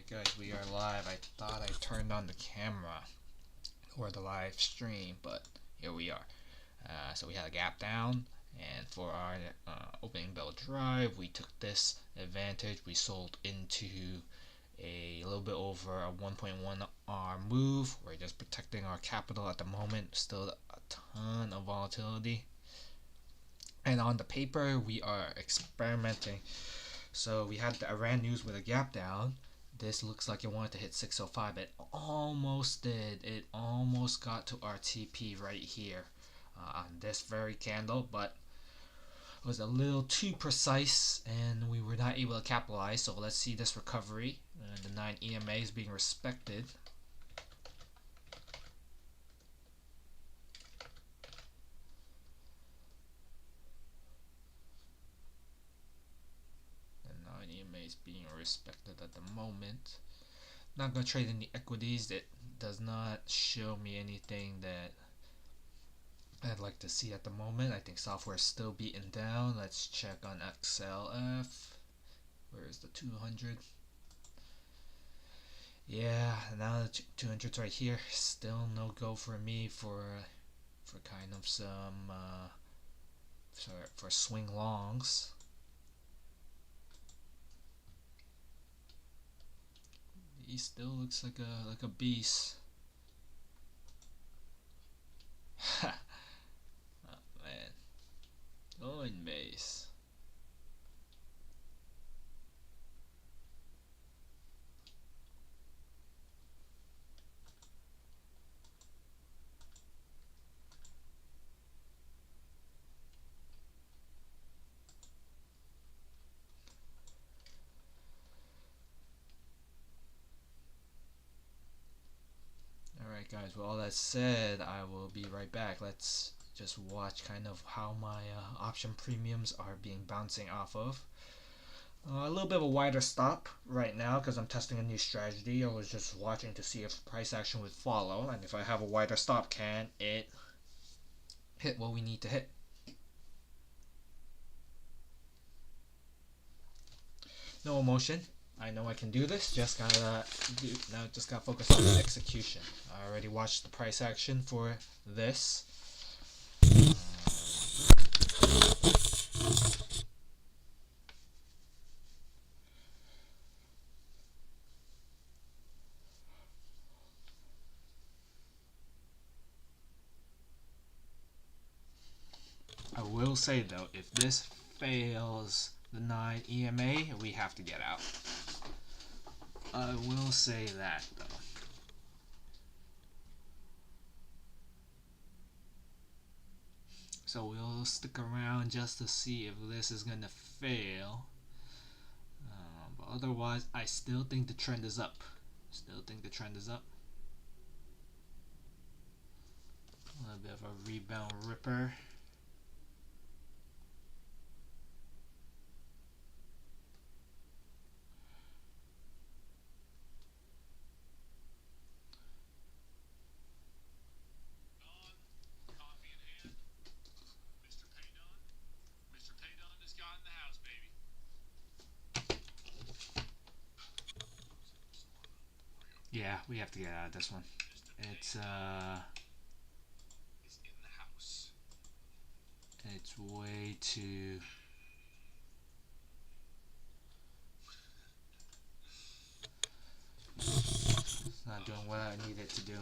Guys, we are live. I thought I turned on the camera or the live stream, but here we are. So we had a gap down, and for our opening bell drive, we took this advantage. We sold into a little bit over a 1.1R move. We're just protecting our capital at the moment. Still a ton of volatility. And on the paper, we are experimenting. So we had the Iran news with a gap down. This looks like it wanted to hit 605. It almost did. It almost got to our TP right here on this very candle, but it was a little too precise and we were not able to capitalize. So let's see this recovery. The 9 EMA is being respected. Is being respected at the moment. Not gonna trade any equities. It does not show me anything that I'd like to see at the moment. I think software is still beaten down. Let's check on XLF. Where is the 200? Yeah, now the 200's right here. Still no go for me for kind of some for swing longs. He still looks like a beast. Oh man. Going base. Alright guys, with all that said, I will be right back. Let's just watch kind of how my option premiums are being bouncing off of. A little bit of a wider stop right now because I'm testing a new strategy. I was just watching to see if price action would follow, and if I have a wider stop, can it hit what we need to hit? No emotion. I know I can do this. Just gotta focus on the execution. I already watched the price action for this. I will say though, if this fails the 9 EMA, we have to get out. I will say that though. So we'll stick around just to see if this is gonna fail. But otherwise, I still think the trend is up. A little bit of a rebound ripper. Yeah, we have to get out of this one. It's way too. It's not doing what I need it to do.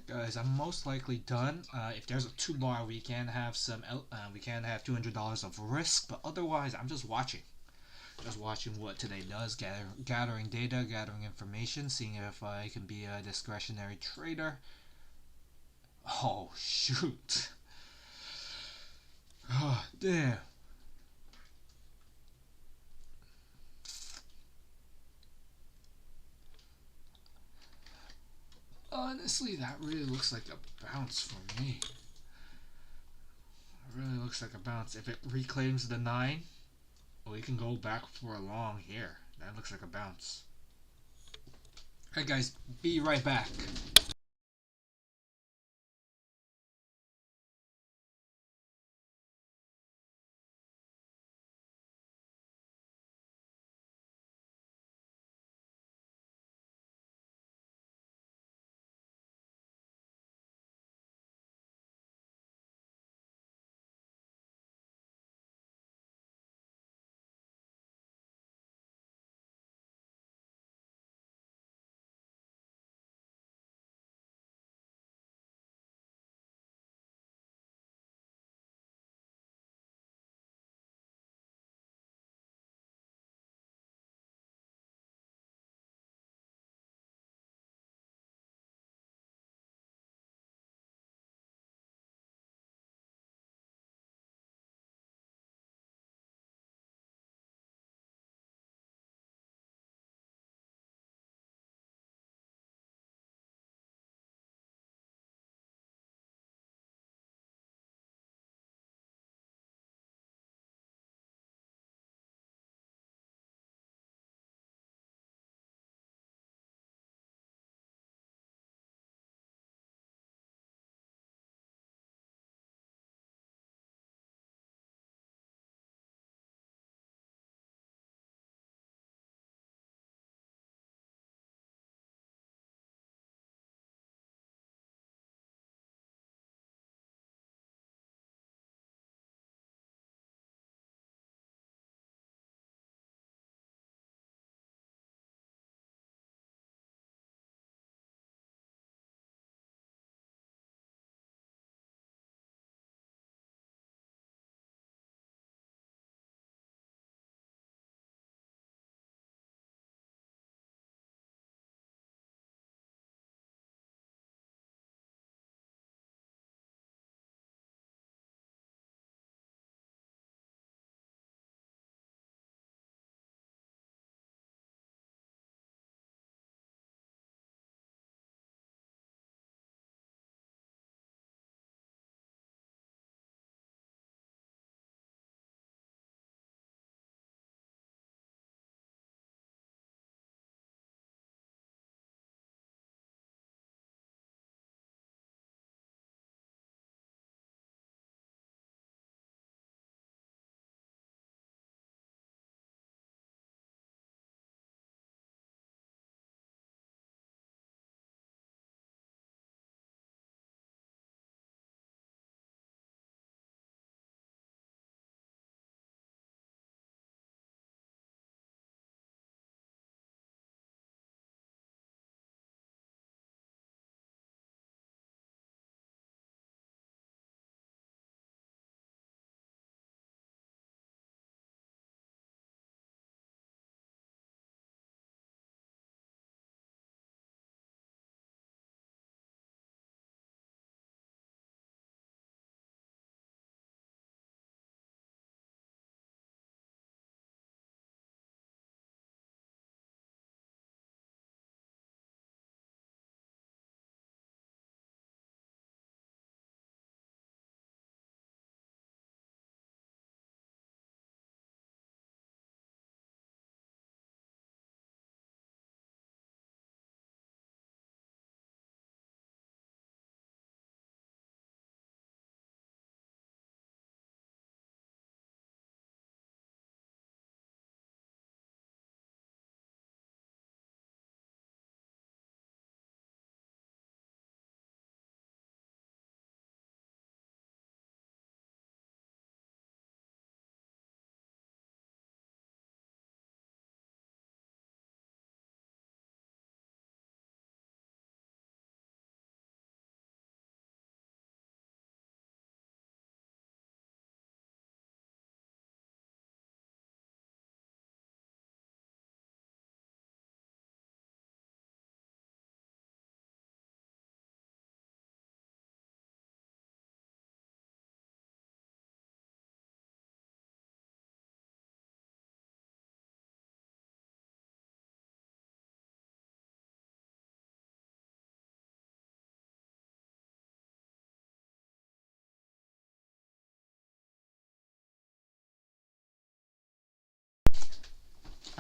Guys, I'm most likely done. If there's a 2 bar, we can have $200 of risk, but otherwise, I'm just watching. Just watching what today does, gathering data, gathering information, seeing if I can be a discretionary trader. Oh, shoot. Oh, damn. Honestly, that really looks like a bounce for me. It really looks like a bounce. If it reclaims the 9, we can go back for a long here. That looks like a bounce. Alright guys, be right back.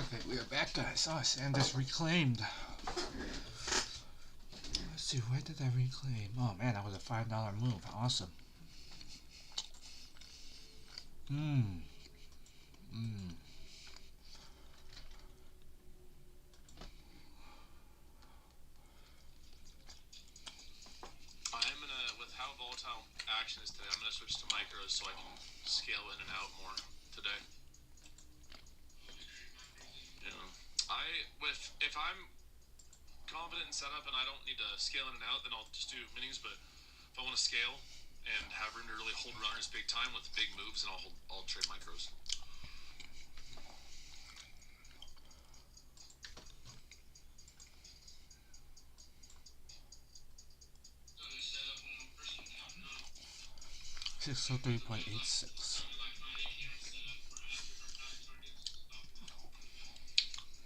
Okay, we are back, guys. Oh, sand is reclaimed. Let's see, where did I reclaim? Oh man, that was a $5 move. Awesome. I'm gonna, with how volatile action is today, I'm gonna switch to micros so I can scale in and out more today. If I'm confident in setup and I don't need to scale in and out, then I'll just do minis. But if I want to scale and have room to really hold runners big time with big moves, then I'll trade micros. $603.86.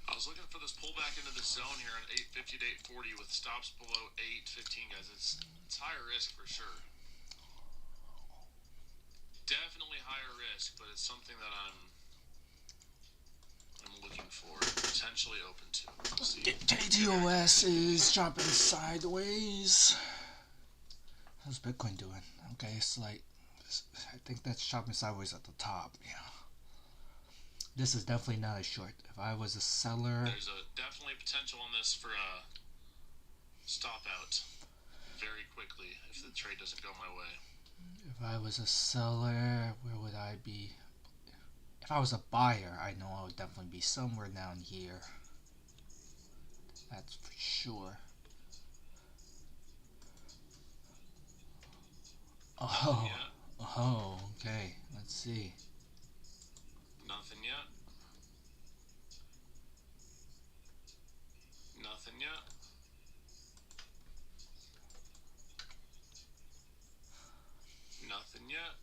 I was looking for this pullback into the zone here on 850 to 840 with stops below 815, guys. It's higher risk for sure. Definitely higher risk, but it's something that I'm looking for, potentially open to. KTOS is dropping sideways. How's Bitcoin doing? Okay, it's like, I think that's chopping sideways at the top. Yeah. This is definitely not a short. If I was a seller, there's definitely potential on this for a stop out very quickly if the trade doesn't go my way. If I was a seller, where would I be? If I was a buyer, I know I would definitely be somewhere down here. That's for sure. Oh, okay. Let's see. Nothing yet. Nothing yet. Nothing yet.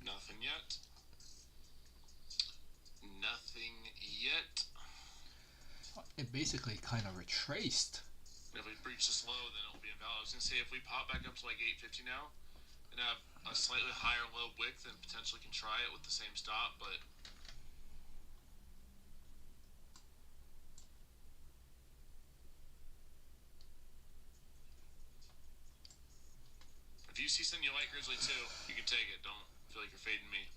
Nothing yet. Nothing yet. It basically kind of retraced. If we breach this low, then it will be invalid. I was going to say, if we pop back up to like 850 now and have a slightly higher low wick, then potentially can try it with the same stop, but if you see something you like Grizzly too, you can take it. Don't feel like you're fading me.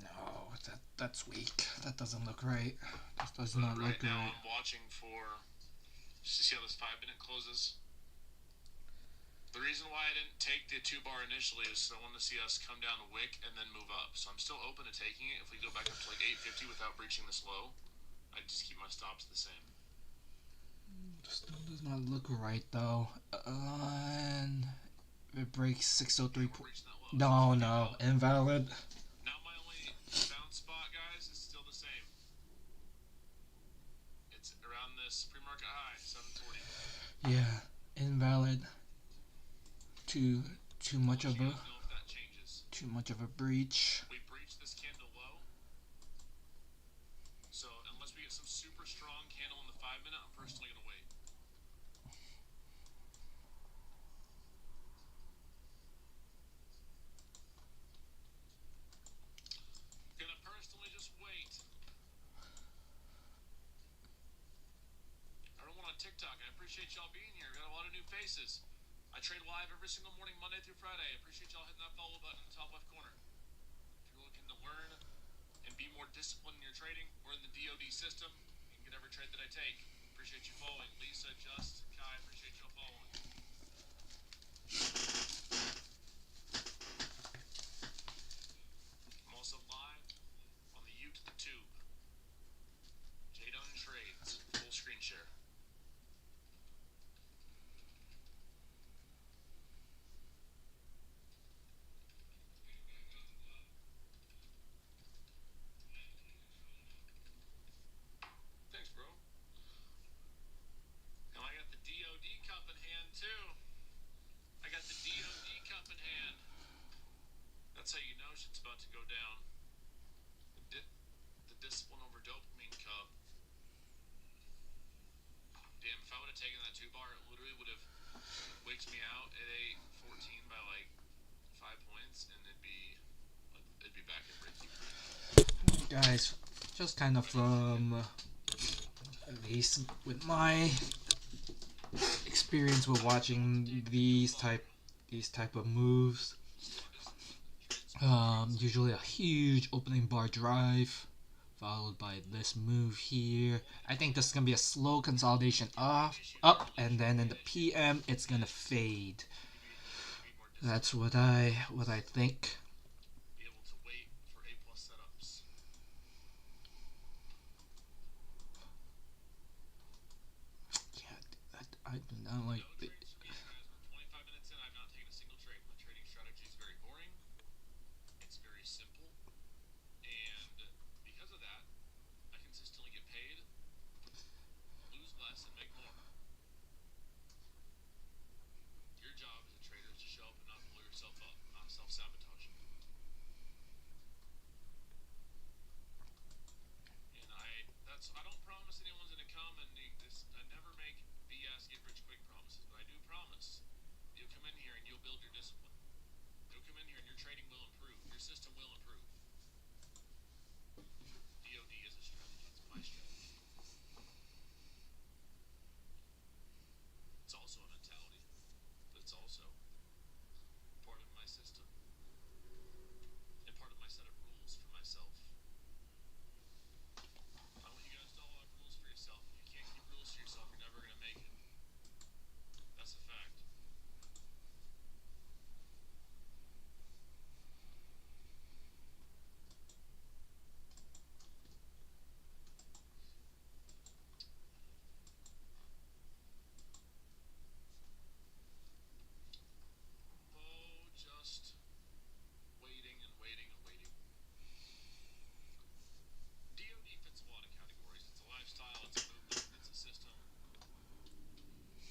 No, that's weak. That doesn't look right. This does not look right now, right. I'm watching for just to see how this 5-minute closes. The reason why I didn't take the 2-bar initially is I wanted to see us come down a wick and then move up. So I'm still open to taking it. If we go back up to like 850 without breaching this low, I just keep my stops the same. Still does not look right though. And it breaks 603. No, invalid. Now my only bounce spot, guys, is still the same. It's around this pre-market high, 740. Yeah, invalid. Too much of a breach. We breached this candle low. So unless we get some super strong candle in the 5-minute, I'm personally gonna wait. Gonna personally just wait. Everyone on TikTok, I appreciate y'all being here. We got a lot of new faces. I trade live every single morning, Monday through Friday. I appreciate y'all hitting that follow button in the top left corner. If you're looking to learn and be more disciplined in your trading, we're in the DoD system. You can get every trade that I take. Appreciate you following. Lisa, Just, Kai, appreciate y'all following. I'm also live on the YouTube. J-Done Trades, full screen share. Thanks, bro. Now I got the DoD cup in hand back in Ricky, friend. Guys, just kind of at least with my experience with watching these type of moves, usually a huge opening bar drive followed by this move here. I think this is gonna be a slow consolidation up, and then in the PM it's gonna fade. That's what I think. Be able to wait for A plus setups. Yeah, I do not like No the. trades from you guys. We're 25 minutes in. I've not taken a single trade. My trading strategy is very boring. It's very simple. And because of that, I consistently get paid, lose less, and make more. Your job as a trader is to show up and not blow yourself up, not self-sabotage. And I don't promise anyone's gonna come and I never make BS get rich quick promises, but I do promise you'll come in here and you'll build your discipline. You'll come in here and your trading will improve. Your system will improve. DOD is a strategy. It's my strategy. It's also a mentality, but it's also part of my system and part of my set of rules for myself. I want you guys to all have rules for yourself. If you can't keep rules to yourself, you're never gonna make it. That's a fact. Oh, just waiting and waiting and waiting. DOD fits a lot of categories. It's a lifestyle, it's a movement, it's a system.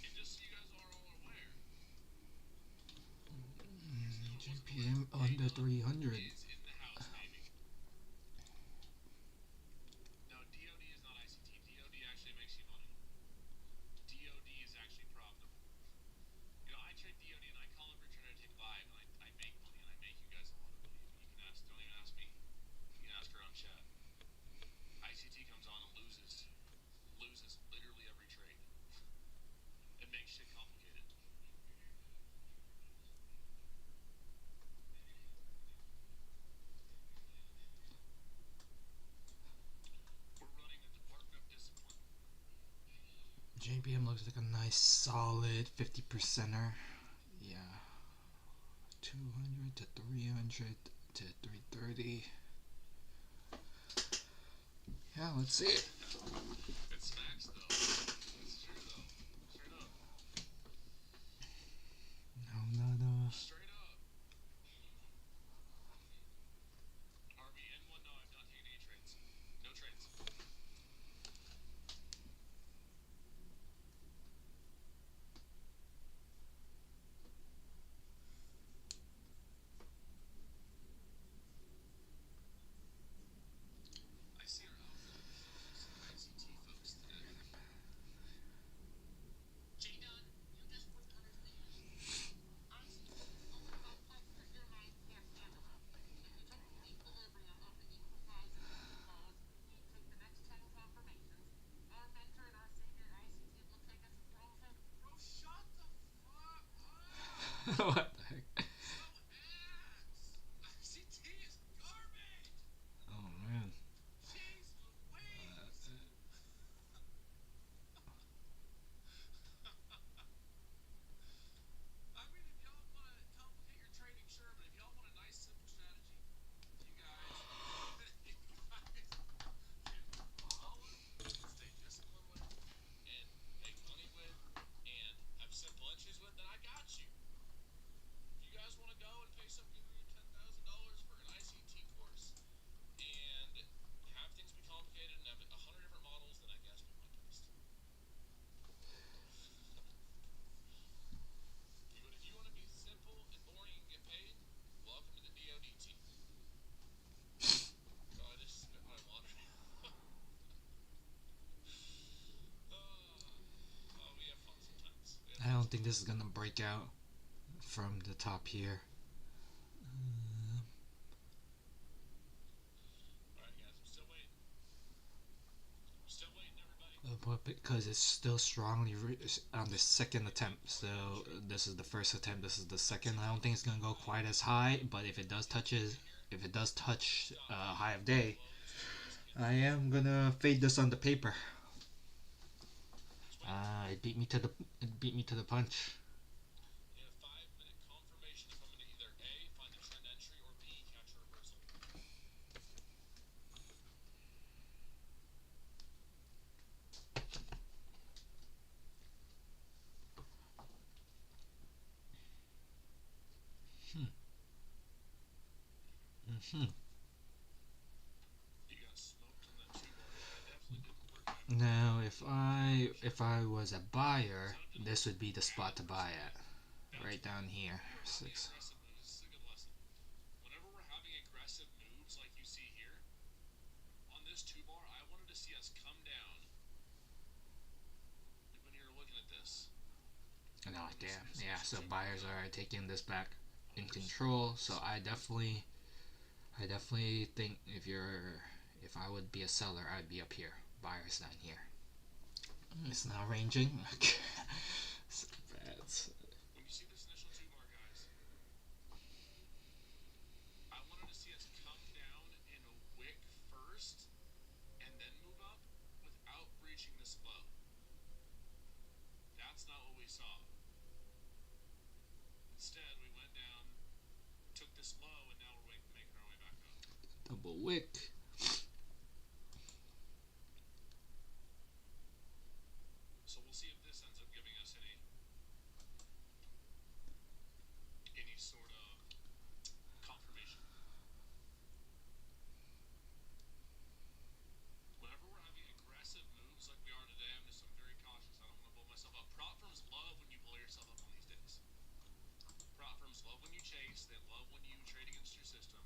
And just so you guys are all aware, GPM under 300. is in the house, baby. No, DOD is not ICT. DOD actually makes you money. DOD is actually profitable. You know, I trade DOD and I call every trader I take live and I make money and I make you guys a lot of money. You can ask, don't even ask me. You can ask around chat. ICT comes on and loses literally every trade. It makes shit complicated. We're running a department of discipline. JPM looks like a nice solid 50%er. Yeah. 200 to 300 to 330. Yeah, let's see it. It's facts though. It's true though. Straight up. No. Straight up. RB N1, no, I've not taken any trades. No trades. I see our alpha show some ICT folks today. J-Don, you just wouldn't understand. ICT is more complex than your mind can handle. If you took the equilibrium of the equalizer laws, you'd take the next 10 confirmations. Our mentor and our savior ICT will take us frozen. Bro, shut the fuck up! What the heck? So ass! ICT is garbage! Oh man. Jeez Louise! I mean, if y'all want to complicate your trading, sure, but if y'all want a nice, simple strategy, you guys, can follow and stay disciplined with and make money with and have simple entries with, then I got you. If you guys want to go and pay some guru $10,000 for an ICT course and have things be complicated and have 100 different models, then I guess be my guest. But if you want to be simple and boring and get paid, welcome to the DOD team. Oh, I just spit my water. We have fun sometimes. I don't think this is gonna break out from the top here. but because it's still strongly on the second attempt. So this is the first attempt. This is the second. I don't think it's gonna go quite as high, but if it does touch high of day, I am gonna fade this on the paper. It beat me to the punch. In a 5-minute confirmation, if I'm going to either A, find the trend entry, or B, catch a reversal. Hmm. You got smoked on that 2 bar. Yeah, it definitely didn't work out. Now, if I was a buyer, this would be the spot to buy at, right down here. Six. Aggressive moves. This is a good lesson. Whenever we're having aggressive moves like you see here, on this 2 bar, I wanted to see us come down. Like when you're looking at this. No, damn. Yeah, so buyers are taking this back in control. So I definitely think if I would be a seller, I'd be up here. Buyers down here. It's now ranging. So bad. When you see this initial 2 bar, guys, I wanted to see us come down in a wick first and then move up without breaching this low. That's not what we saw. Instead, we went down, took this low, and now we're making our way back up. Double wick. So we'll see if this ends up giving us any sort of confirmation. Whenever we're having aggressive moves like we are today, I'm very cautious. I don't want to blow myself up. Prop firms love when you blow yourself up on these days. Prop firms love when you chase. They love when you trade against your system.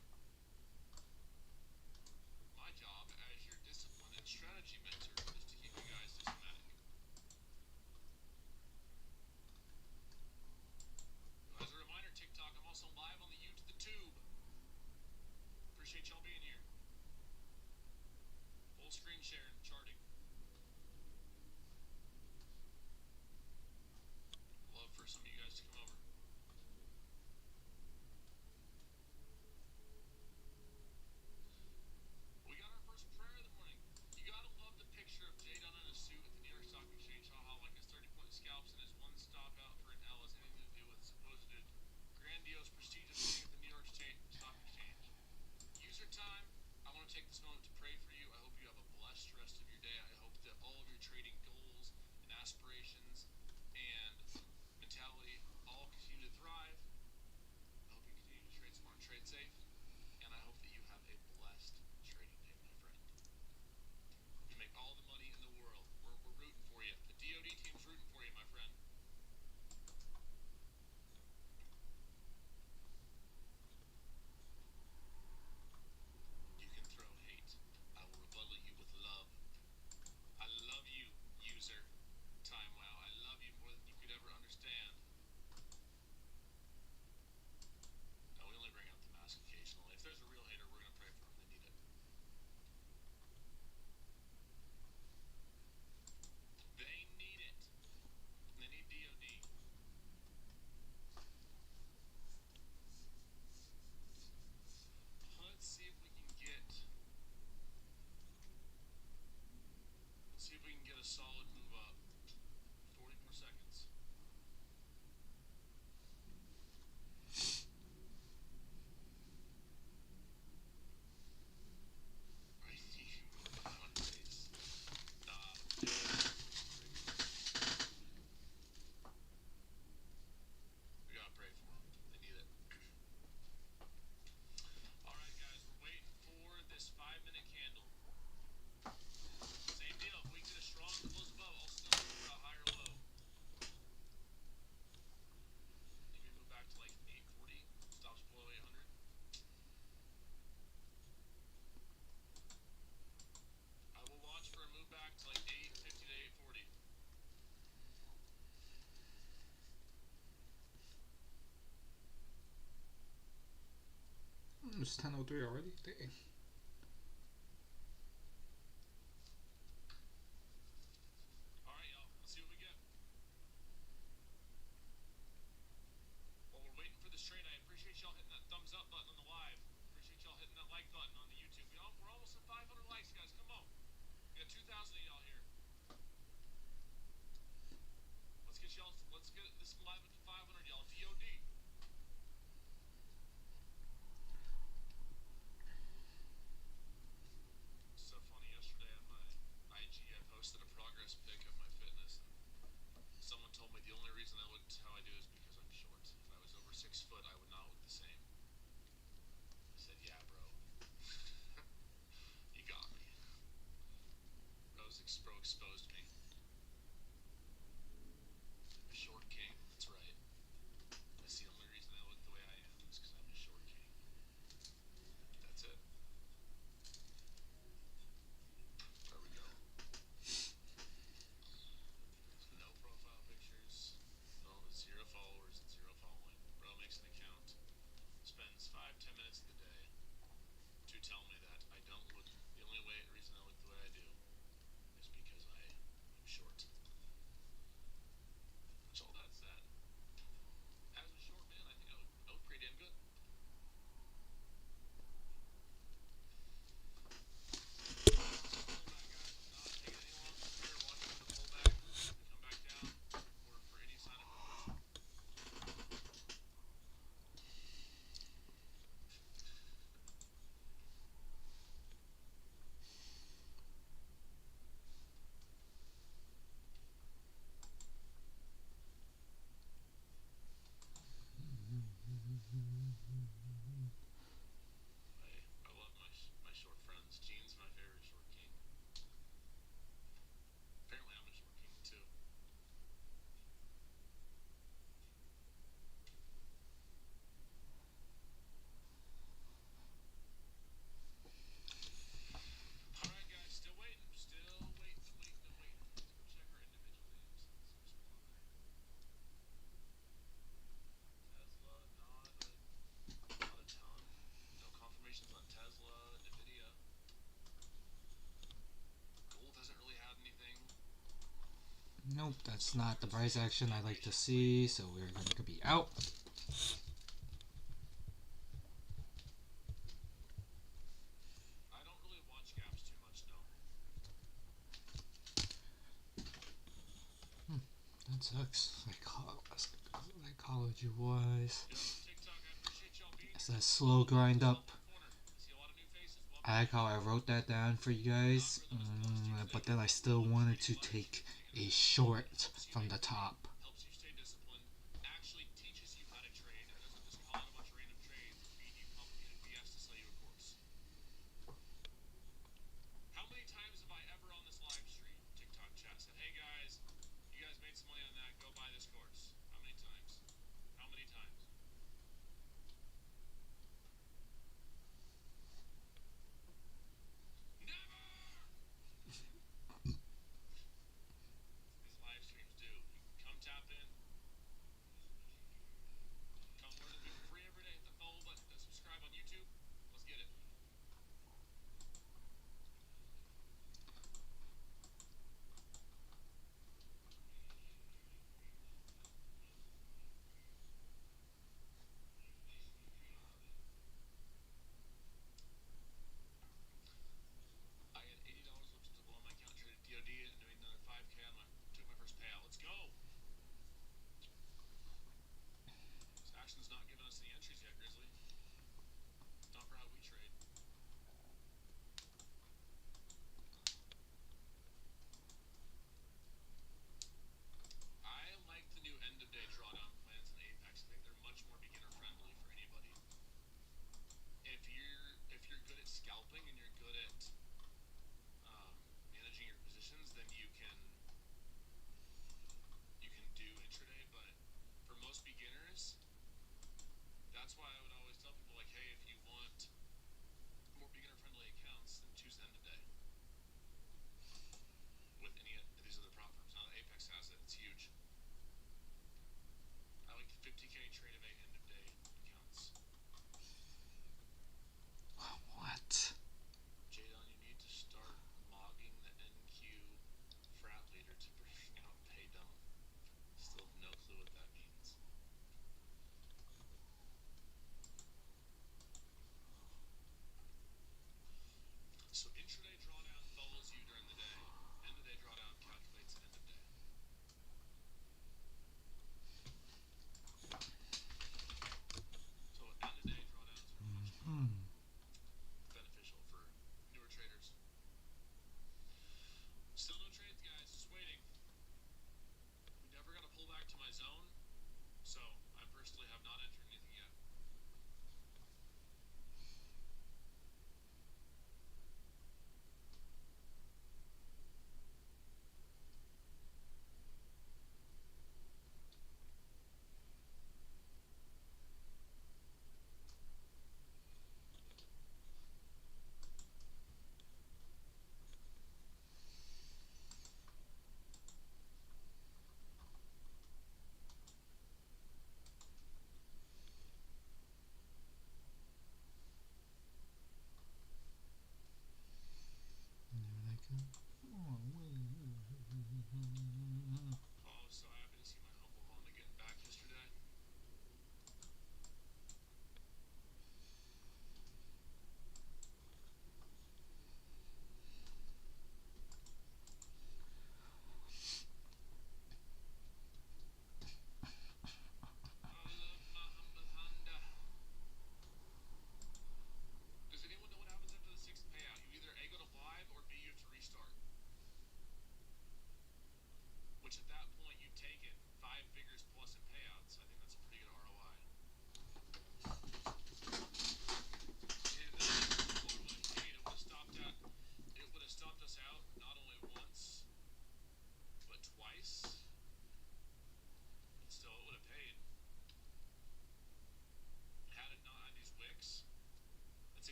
My job as your discipline and strategy mentor is to keep you guys systematic. As a reminder, TikTok, I'm also live on the YouTube. Appreciate y'all being here. Full screen share and charting. Love for some of you guys to come over. We got our first prayer of the morning. You gotta love the picture of Jay Dunn in a suit at the New York Stock Exchange. How like his 30-point scalps and his one stop out for an L has anything to do with supposed grandiose, prestigious thing at the New York Stock Exchange. User time. I want to take this moment to pray for you. I hope you have a blessed rest of your day. I hope that all of your trading goals and aspirations and mentality all continue to thrive. I hope you continue to trade smart, trade safe, and I hope that you have a blessed trading day, my friend. You make all the money in the world. We're rooting for you. The DoD team's rooting for you, my friend. You can throw hate. I will rebuttal you with love. I love you, user. Time wow. I love you more than you could ever understand. No, we only bring out the mask occasionally. If there's a real hater, we're going to pray for them. They need it. They need it. They need DOD. Let's see if we can get a solid move up. 40 more seconds. I need you on base. We gotta pray for them. They need it. Alright guys, we're waiting for this 5-minute candle. Same deal. If we get a strong close above, I'll still look for a higher low. Maybe move back to like 840. Stops below 800. I will watch for a move back to like 850 to 840. It's 10:03 already. Dang. like button on the YouTube. We're almost at 500 likes, guys. Come on. We got 2,000 of y'all here. Let's get this live up to 500, y'all. DOD. It's so funny. Yesterday on my IG, I posted a progress pic of my fitness, and someone told me the only reason I looked how I do is because I'm short. If I was over 6 foot, I would not look the same. I said, yeah, bro. You got me. Bro exposed me. I'm a short king. That's right. That's the only reason I look the way I am is because I'm a short king. That's it. There we go. No profile pictures. No, 0 followers and 0 following. Bro makes an account. Spends 5-10 minutes of the day to tell me that I don't look. The only reason I look the way I do is because I am short. That's all that said. As a short man, I think I look pretty damn good. I love my short friends. Gene's my favorite short king. Apparently, I'm a short king too. All right, guys, still waiting. Still waiting and waiting and waiting. Let's go check our individual names. Let's see what's going on there. Tesla, not a ton. No confirmations on Tesla, Nvidia. Gold hasn't really had anything. Nope, that's not the price action I like to see, so we're going to be out. I don't really watch gaps too much, no. That sucks. Like college was. TikTok, I appreciate y'all being It's that slow grind up. corner. See a lot of new faces. I like how I wrote that down for you guys, but then I still wanted to take a short from the top. Helps you stay disciplined. Actually teaches you how to trade. It doesn't just call out a bunch of random trades and feed you complicated BS to sell you a course. How many times have I ever on this live stream, TikTok chat, said, hey guys, you guys made some money on that, go buy this course? How many times? How many times? Never! These live streams do. You can come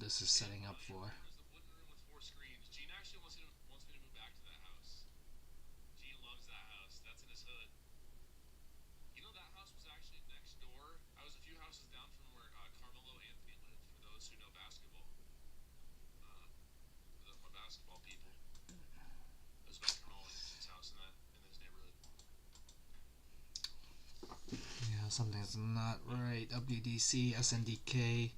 this is setting up for. There's the wooden room with 4 screens. Gene actually wants me to move back to that house. Gene loves that house. That's in his hood. You know, that house was actually next door. I was a few houses down from where Carmelo Anthony lived, for those who know basketball. For my basketball people. It was about Carmelo Anthony's house in his neighborhood. Yeah, something's not right. WDC, SNDK,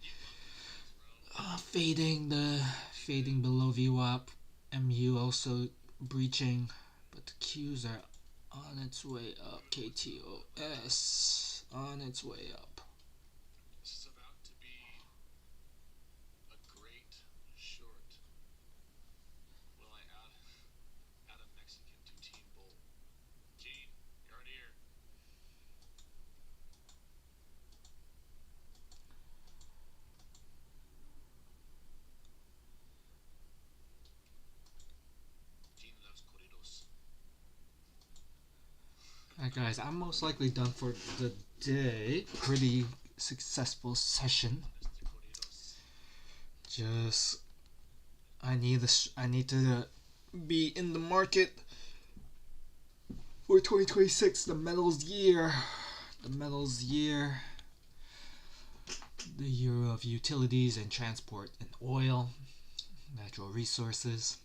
fading below VWAP. MU also breaching, but the Qs are on its way up. KTOS on its way up. This is about to be a great short. Will I add a Mexican two-team bowl? Gene, you're already here. Gene loves corridos. Alright guys, I'm most likely done for the day. Pretty successful session. Just I need to be in the market for 2026, the metals year. The metals year. The year of utilities and transport and oil, natural resources.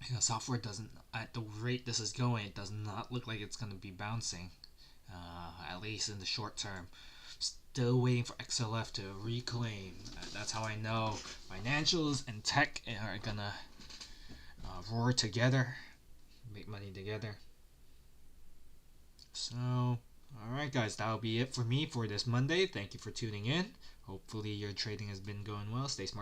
You know, software doesn't, at the rate this is going, it does not look like it's going to be bouncing, at least in the short term. Still waiting for XLF to reclaim. That's how I know financials and tech are going to roar together, make money together. So, alright guys, that'll be it for me for this Monday. Thank you for tuning in. Hopefully your trading has been going well. Stay smart.